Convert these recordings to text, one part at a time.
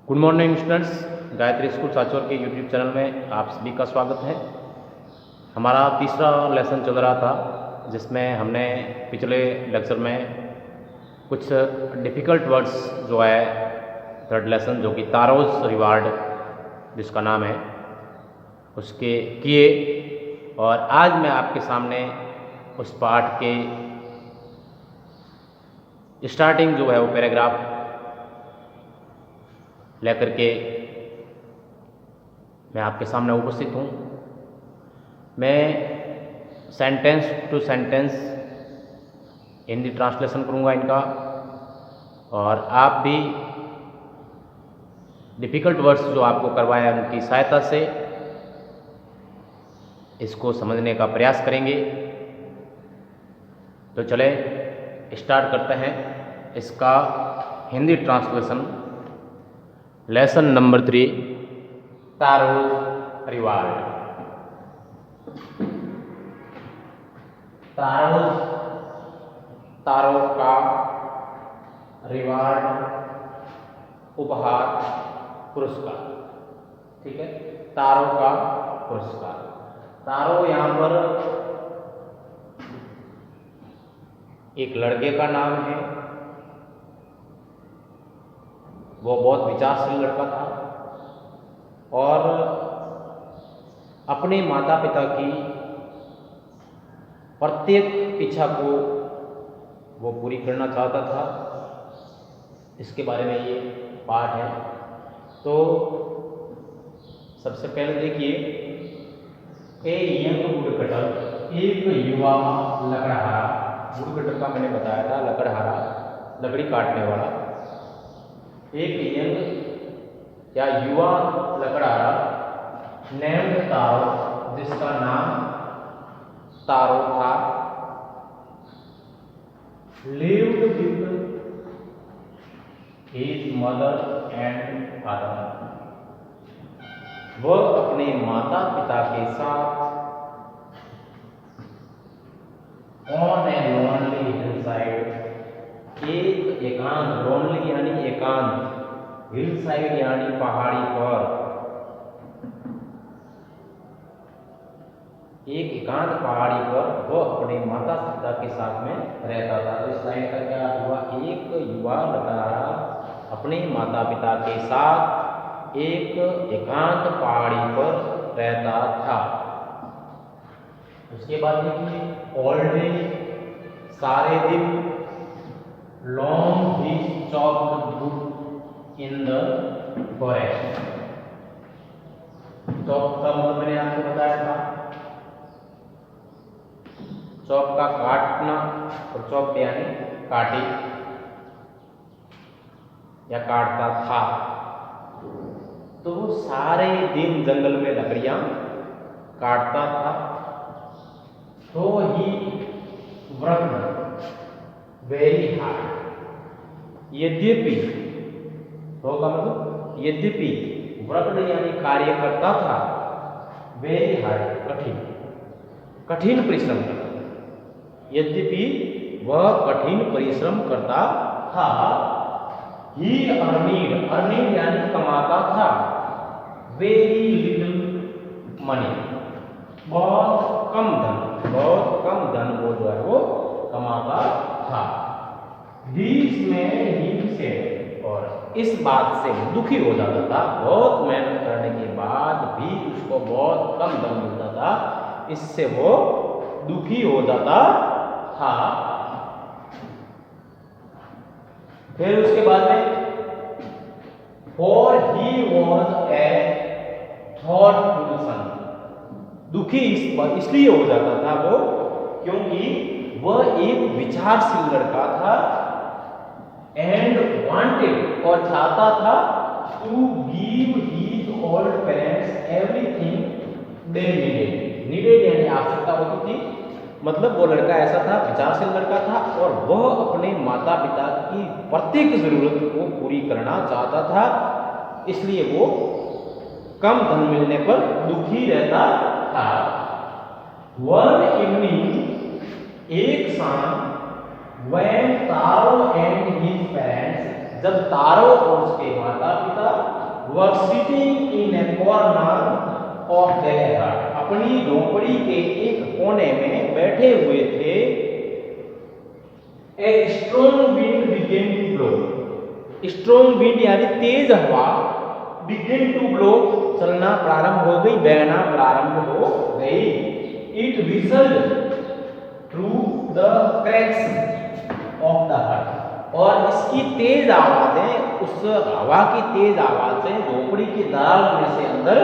Good morning students, Gayatri school Sanchore के YouTube channel में आप सभी का स्वागत है। हमारा तीसरा लेसन चल रहा था जिसमें हमने पिछले लेक्चर में कुछ डिफ़िकल्ट वर्ड्स जो है थर्ड लेसन जो कि तारोज रिवार्ड जिसका नाम है उसके किए, और आज मैं आपके सामने उस पाठ के स्टार्टिंग जो है वो पैराग्राफ लेकर के मैं आपके सामने उपस्थित हूँ। मैं sentence to sentence Hindi translation करूँगा इनका, और आप भी डिफ़िकल्ट वर्ड्स जो आपको करवाया उनकी सहायता से इसको समझने का प्रयास करेंगे। तो चले स्टार्ट करते हैं इसका Hindi translation. Lesson number 3, Taro's reward. Taro's, तारों का, रिवार्ड उपहार पुरस्कार। ठीक है, तारों का पुरस्कार। तारों यहाँ पर एक लड़के का नाम है, वो बहुत विचारशील लड़का था और अपने माता पिता की प्रत्येक इच्छा को वो पूरी करना चाहता था। इसके बारे में ये पाठ है। तो सबसे पहले देखिए, ए यंग वुडकटर, एक युवा लकड़हारा। वुडकटर का मैंने बताया था लकड़हारा, लकड़ी काटने वाला। एक यंग या युवा लकड़हारा नेम्ड तारो, जिसका नाम तारो था, lived with his mother and father. वह अपने माता पिता के साथ on a lonely hill side, एक एकांत, लोनली यानी एकांत, हिल साइड यानी पहाड़ी पर, एक एकांत पहाड़ी पर वह अपने माता पिता के साथ में रहता था। तो इस लाइन का क्या हुआ? एक युवा लकड़हारा अपने माता पिता के साथ एक एकांत पहाड़ी पर रहता था। उसके बाद देखिए, ऑल डे, सारे दिन, long he chopped would in the forest. Chop का मतलब मैंने आपको बताया था, चॉप का काटना, और चॉप यानी काटी या काटता था। तो वो सारे दिन जंगल में लकड़ियां काटता था। तो ही वर्कड वेरी हार्ड, यद्यपि, तो का मतलब यद्यपि, वर्कड यानी कार्य करता था, वेरी हार्ड कठिन, कठिन परिश्रम करता, यद्यपि वह कठिन परिश्रम करता था। ही अर्निंग, अर्निंग यानी कमाता था, वेरी लिटिल मनी, बहुत कम धन, बहुत कम धन वो जो है वो कमाता था। दिस में ही से, और इस बात से दुखी हो जाता था, बहुत मेहनत करने के बाद भी उसको बहुत कम धन मिलता था, इससे वो दुखी हो जाता था। फिर उसके बाद में, for he was a thoughtful son, दुखी इसलिए हो जाता था वो क्योंकि वह एक विचारशील लड़का था, एंड वांटेड, और चाहता था, to give his old parents everything they needed. Needed यानी आवश्यकता होती थी, मतलब वो लड़का ऐसा था, विचारशील लड़का था, और वह अपने माता पिता की प्रत्येक जरूरत को पूरी करना चाहता था, इसलिए वो कम धन मिलने पर दुखी रहता था। वन इवनिंग, एक शाम, when taro and his parents, जब तारो और उसके माता पिता were sitting in A corner of their हट, अपनी झोपड़ी के एक कोने में बैठे हुए थे। A strong wind began to blow, strong wind यानी तेज हवा, बिगेन टू ब्लो चलना प्रारंभ हो गई, बहना प्रारंभ हो गई। It whistled through the cracks of the hut, और इसकी तेज आवाजें, उस हवा की तेज आवाजें झोपड़ी की दरार में से अंदर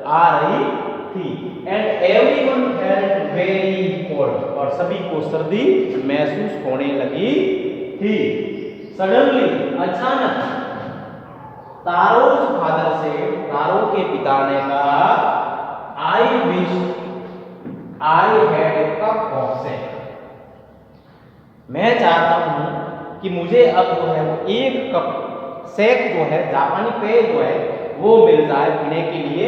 आ रही थी। And everyone felt very cold, और सभी को सर्दी महसूस होने लगी थी। सडनली, अचानक, तारोज फादर से, तारो के पिता ने कहा, I wish I had a cup of sake, मैं चाहता हूं कि मुझे अब जो है वो एक कप सेक जो है, जापानी पेय जो है वो मिल जाए पीने के लिए।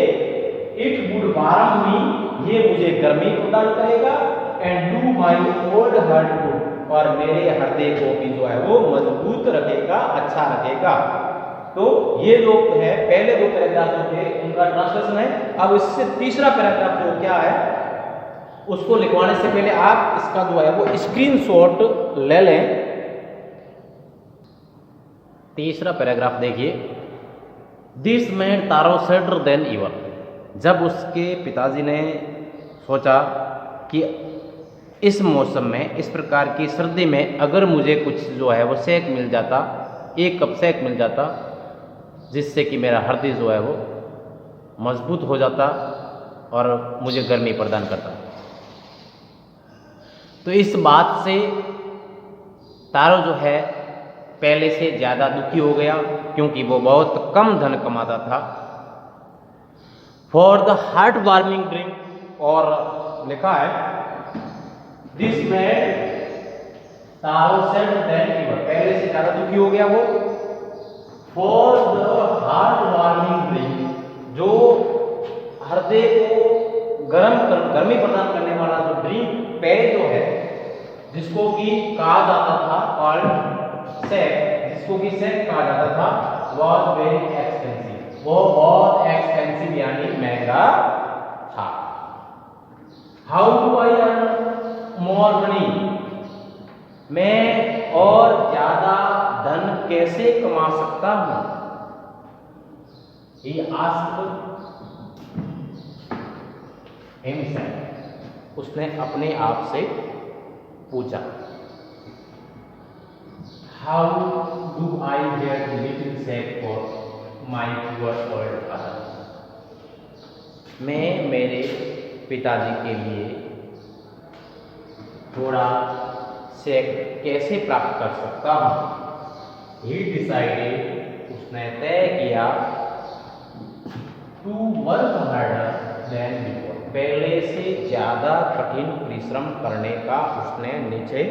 इट वुड वार्म मी, ये मुझे गर्मी प्रदान करेगा। And do my old heart good, और मेरे हृदय को भी जो है वो मजबूत रखेगा, अच्छा रखेगा। तो ये जो है पहले दो पैराग्राफ जो थे उनका ट्रांसलेशन है। अब इससे तीसरा पैराग्राफ जो क्या है उसको लिखवाने से पहले आप इसका जो है वो स्क्रीनशॉट ले लें। तीसरा पैराग्राफ देखिए, this made Taro sadder than ever, जब उसके पिताजी ने सोचा कि इस मौसम में, इस प्रकार की सर्दी में अगर मुझे कुछ जो है वो सेक मिल जाता, एक कप सेक मिल जाता, जिससे कि मेरा हृदय जो है वो मजबूत हो जाता और मुझे गर्मी प्रदान करता। तो इस बात से तारो जो है पहले से ज़्यादा दुखी हो गया, क्योंकि वो बहुत कम धन कमाता था। For the heart warming drink, और लिखा है this mad taro said that he was, पहले से ज़्यादा दुखी हो गया वो। For the heart warming drink, जो हृदय को गर्मी प्रदान करने वाला जो ड्रिंक, पेय जो है, जिसको कि कहा जाता था कॉल्ड सेक, जिसको कि सेक कहा जाता था, वॉज वेरी एक्सपेंसिव, वो बहुत एक्सपेंसिव यानी महंगा था। How do I earn more money, मैं और ज्यादा धन कैसे कमा सकता हूं। He asked himself, उसने अपने आप से पूछा। How do I get little sack for my poor old father, मैं मेरे पिताजी के लिए थोड़ा सेक कैसे प्राप्त कर सकता हूँ। He decided, उसने तय किया, to work harder than before, पहले से ज़्यादा कठिन परिश्रम करने का उसने निश्चय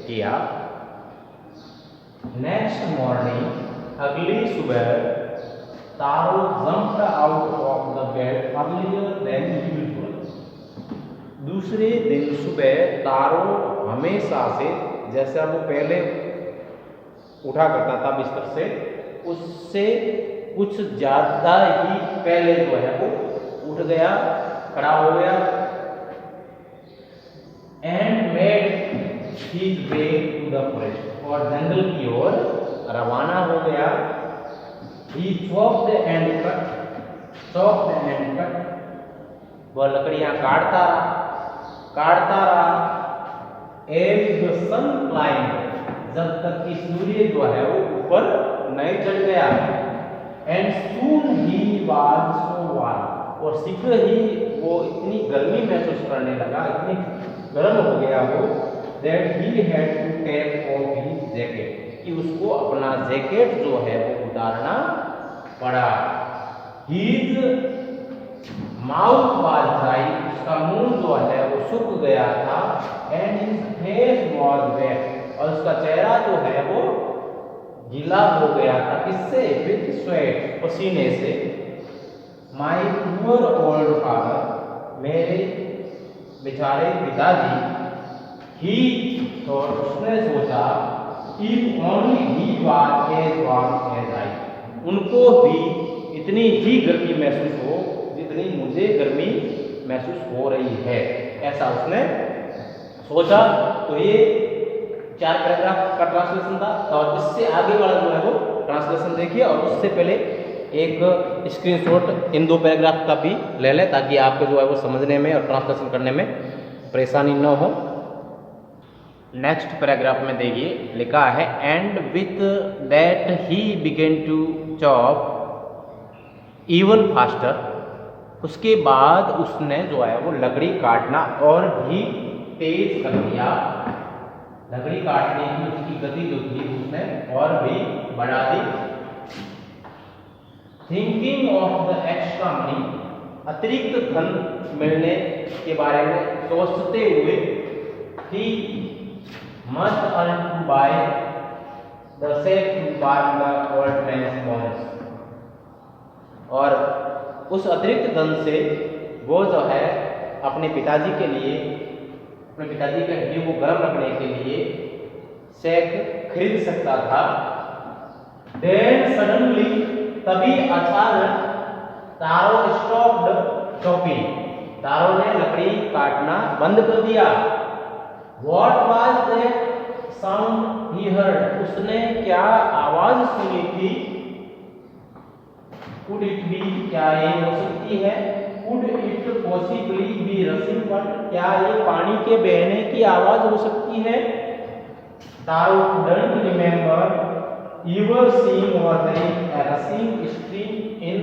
किया। नेक्स्ट मॉर्निंग, अगली सुबह, Taro jumped out of the bed earlier than usual, दूसरे दिन सुबह तारो हमेशा से, जैसा वो पहले उठा करता था बिस्तर से, उससे कुछ ज़्यादा ही पहले जो है वो उठ गया, खड़ा हो गया। And made his way to the forest, और जंगल की ओर रवाना हो गया। He chopped and cut, chopped and cut, वह लकड़ियां काटता रहा। As the sun climbed, जब तक कि सूर्य जो है वो ऊपर नहीं चढ़ गया। And soon he was so warm, और शीघ्र ही वो इतनी गर्मी महसूस करने लगा, इतनी गर्म हो गया वो, that he had to take off his jacket, कि उसको अपना जैकेट जो है वो उतारना पड़ा। His mouth was dry, उसका मुंह जो है वो सूख गया था। And his face was wet, और उसका चेहरा जो है वो गीला हो गया था। किससे? With sweat, पसीने से। My poor old father, मेरे बेचारे पिताजी, he thought, उसने सोचा, if only he was as warm as I, उनको भी इतनी ही गर्मी महसूस हो जितनी मुझे गर्मी महसूस हो रही है, ऐसा उसने सोचा। तो ये 4 पैराग्राफ का ट्रांसलेशन था। और इससे आगे वाला जो है वो ट्रांसलेशन देखिए, और उससे पहले एक स्क्रीनशॉट इन 2 पैराग्राफ का भी ले लें ताकि आपको जो है वो समझने में और ट्रांसलेशन करने में परेशानी न हो। नेक्स्ट पैराग्राफ में देखिए लिखा है, and with that he began to chop even faster. उसके बाद उसने जो है वो लकड़ी काटना और भी तेज कर दिया। लकड़ी काटने की उसकी गति जो थी उसने और भी बढ़ा दी। Thinking of the extra money, अतिरिक्त धन मिलने के बारे में सोचते हुए, he must earn to buy the sake to warm the old man's bones. और उस अतिरिक्त धन से वो जो है अपने पिताजी के लिए, अपने पिताजी के हड्डी को गर्म रखने के लिए सेक खरीद सकता था। देन सडनली, तभी अचानक, तारो स्टॉप्ड चॉपिंग, तारो ने लकड़ी काटना बंद कर दिया। What was that sound he heard? उसने क्या आवाज सुनी थी? Could it be, क्या ये हो सकती है? Could it possibly be rushing water? क्या ये पानी के बहने की आवाज हो सकती है? तारो couldn't remember ever seeing or hearing a rushing stream in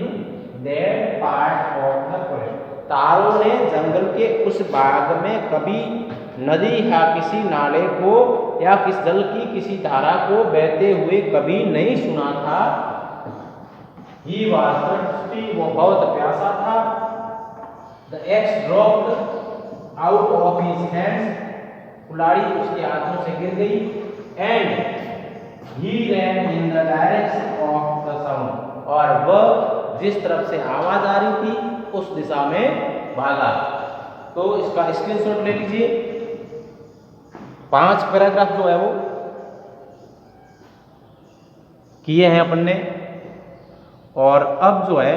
that part of the forest. तारो ने जंगल के उस भाग में कभी नदी या किसी नाले को या किस जल की किसी धारा को बहते हुए कभी नहीं सुना था। He was thirsty, वो बहुत प्यासा था। The axe dropped out of his hands, कुल्हाड़ी उसके हाथों से गिर गई। And he ran in the direction of the sound, और वह जिस तरफ से आवाज आ रही थी उस दिशा में भागा। तो इसका स्क्रीनशॉट ले लीजिए। 5 पैराग्राफ जो है वो किए हैं अपन ने, और अब जो है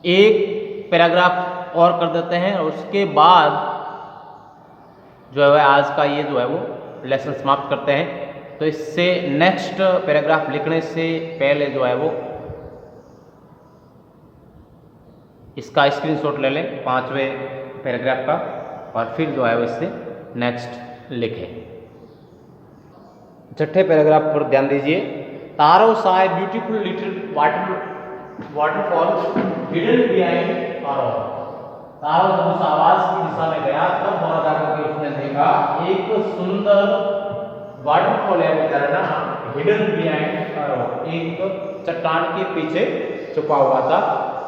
एक पैराग्राफ और कर देते हैं, और उसके बाद जो है आज का ये जो है वो लेसन समाप्त करते हैं। तो इससे नेक्स्ट पैराग्राफ लिखने से पहले जो है वो इसका स्क्रीनशॉट ले लें 5वें पैराग्राफ का, और फिर जो है वो इससे नेक्स्ट लिखें। 6ठे पैराग्राफ पर ध्यान दीजिए। तारो saw a beautiful little waterfall hidden behind तारो। तारो जब उस आवाज की दिशा में गया तब वहां जाकर के उसने देखा एक सुंदर वाटरफॉल है, झरना, हिडन बिहाइंड तारो, एक चट्टान के पीछे छुपा हुआ था।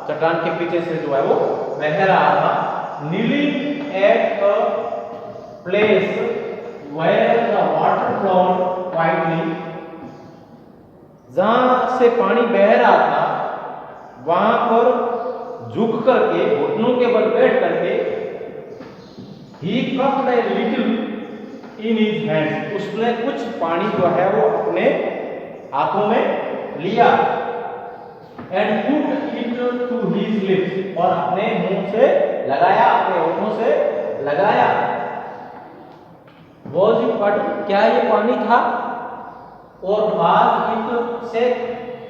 चट्टान के पीछे से जो है वो बह रहा था। Kneeling at a place where the water flowed quietly, जहां से पानी बह रहा था वहां पर झुक करके, घुटनों के बल बैठ करके, he cupped a little in his hands, उसने कुछ पानी जो है वो अपने हाथों में लिया। And put it to his lips, और अपने मुंह से लगाया, अपने होठों से लगाया। Was it water? क्या ये पानी था? और was it सेक,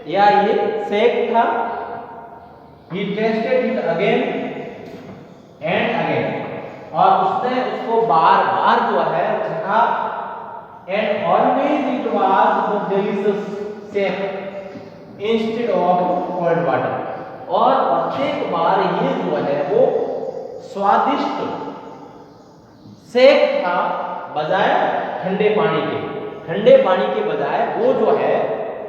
या ये सेक था? He tasted it again and again, और उसने उसको बार बार जो है चखा। And always it was the delicious sake instead of cold water, और प्रत्येक बार ये जो है वो स्वादिष्ट सेक था बजाय ठंडे पानी के। ठंडे पानी के बजाय वो जो है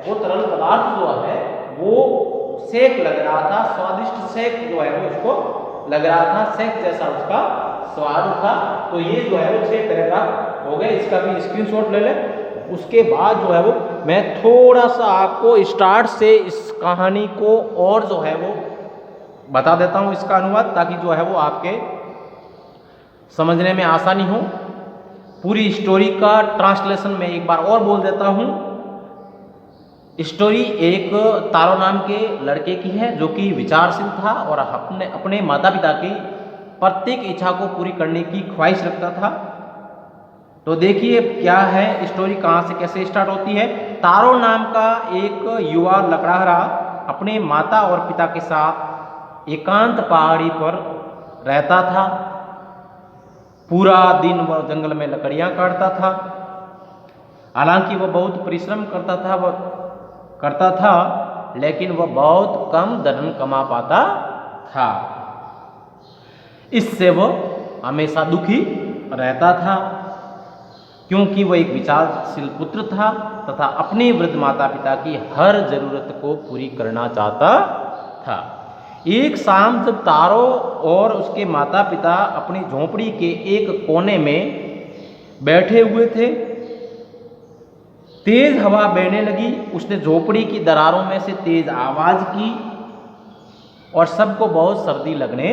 वो तरल पदार्थ जो है वो सेक लग रहा था, स्वादिष्ट सेक जो है वो उसको लग रहा था, सेक जैसा उसका स्वाद था। तो ये जो है वो 6 पैराग्राफ हो गए, इसका भी स्क्रीनशॉट ले लें। उसके बाद जो है वो मैं थोड़ा सा आपको स्टार्ट से इस कहानी को और जो है वो बता देता हूँ इसका अनुवाद, ताकि जो है वो आपके समझने में आसानी हो। पूरी स्टोरी का ट्रांसलेशन में एक बार और बोल देता हूँ। स्टोरी एक तारो नाम के लड़के की है जो कि विचारशील था और अपने माता पिता की प्रत्येक इच्छा को पूरी करने की ख्वाहिश रखता था। तो देखिए क्या है स्टोरी, कहाँ से कैसे स्टार्ट होती है। तारो नाम का एक युवा लकड़हारा अपने माता और पिता के साथ एकांत पहाड़ी पर रहता था। पूरा दिन वह जंगल में लकड़ियां काटता था। हालांकि वह बहुत परिश्रम करता था लेकिन वह बहुत कम धन कमा पाता था। इससे वह हमेशा दुखी रहता था क्योंकि वह एक विचारशील पुत्र था तथा अपने वृद्ध माता पिता की हर जरूरत को पूरी करना चाहता था। एक शाम जब तारो और उसके माता पिता अपनी झोंपड़ी के एक कोने में बैठे हुए थे, तेज हवा बहने लगी। उसने झोपड़ी की दरारों में से तेज आवाज की और सबको बहुत सर्दी लगने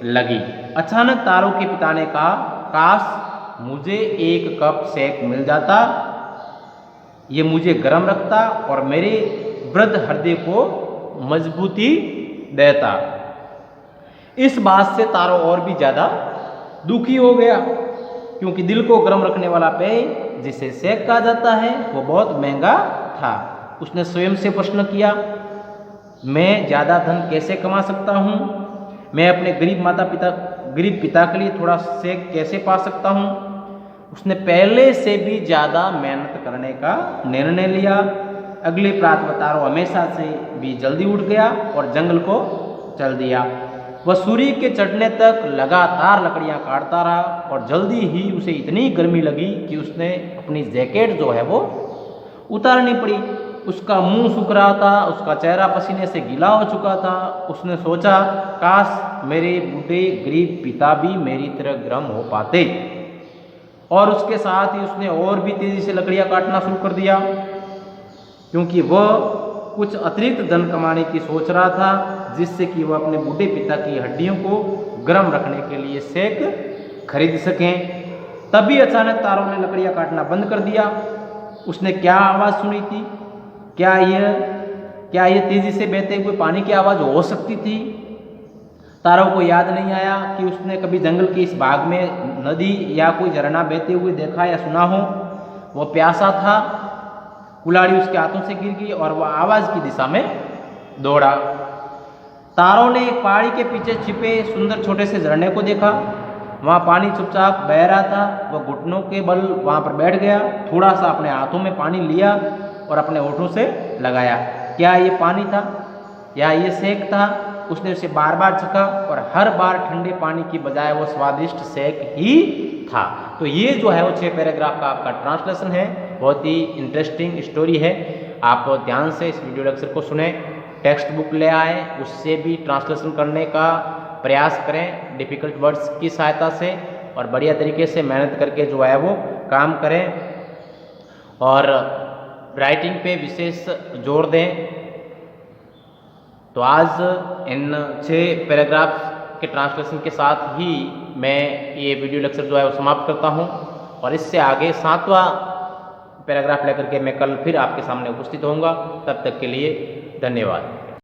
लगी। अचानक तारो के पिता ने कहा, काश मुझे एक कप सेक मिल जाता, ये मुझे गर्म रखता और मेरे वृद्ध हृदय को मजबूती देता। इस बात से तारो और भी ज्यादा दुखी हो गया क्योंकि दिल को गर्म रखने वाला पेय जिसे सेक कहा जाता है वो बहुत महंगा था। उसने स्वयं से प्रश्न किया, मैं ज्यादा धन कैसे कमा सकता हूँ? मैं अपने गरीब पिता के लिए थोड़ा सेक कैसे पा सकता हूँ? उसने पहले से भी ज्यादा मेहनत करने का निर्णय लिया। अगले प्रातः तारो हमेशा से भी जल्दी उठ गया और जंगल को चल दिया। वह सूर्य के चढ़ने तक लगातार लकड़ियां काटता रहा और जल्दी ही उसे इतनी गर्मी लगी कि उसने अपनी जैकेट जो है वो उतारनी पड़ी। उसका मुंह सूख रहा था, उसका चेहरा पसीने से गीला हो चुका था। उसने सोचा, काश मेरे बूढ़े गरीब पिता भी मेरी तरह गर्म हो पाते। और उसके साथ ही उसने और भी तेजी से लकड़ियां काटना शुरू कर दिया क्योंकि वह कुछ अतिरिक्त धन कमाने की सोच रहा था जिससे कि वह अपने बूढ़े पिता की हड्डियों को गर्म रखने के लिए सेक खरीद सकें। तभी अचानक तारो ने लकड़ियां काटना बंद कर दिया। उसने क्या आवाज़ सुनी थी? क्या यह तेजी से बहते हुए पानी की आवाज़ हो सकती थी? तारो को याद नहीं आया कि उसने कभी जंगल के इस भाग में नदी या कोई झरना बहते हुए देखा या सुना हो। वह प्यासा था। कुल्हाड़ी उसके हाथों से गिर गई और वह आवाज़ की दिशा में दौड़ा। तारो ने एक पहाड़ी के पीछे छिपे सुंदर छोटे से झरने को देखा। वहाँ पानी चुपचाप बह रहा था। वह घुटनों के बल वहाँ पर बैठ गया, थोड़ा सा अपने हाथों में पानी लिया और अपने होठों से लगाया। क्या ये पानी था या ये सेक था? उसने उसे बार बार चखा और हर बार ठंडे पानी की बजाय वो स्वादिष्ट सेक ही था। तो ये जो है वो 6 पैराग्राफ का आपका ट्रांसलेशन है। बहुत ही इंटरेस्टिंग स्टोरी है। आप ध्यान से इस वीडियो लेक्चर को सुने, टेक्स्ट बुक ले आए, उससे भी ट्रांसलेशन करने का प्रयास करें डिफ़िकल्ट वर्ड्स की सहायता से और बढ़िया तरीके से मेहनत करके जो है वो काम करें और राइटिंग पे विशेष जोर दें। तो आज इन 6 पैराग्राफ के ट्रांसलेशन के साथ ही मैं ये वीडियो लेक्चर जो है वो समाप्त करता हूँ और इससे आगे 7वां पैराग्राफ लेकर के मैं कल फिर आपके सामने उपस्थित होऊंगा। तब तक के लिए धन्यवाद।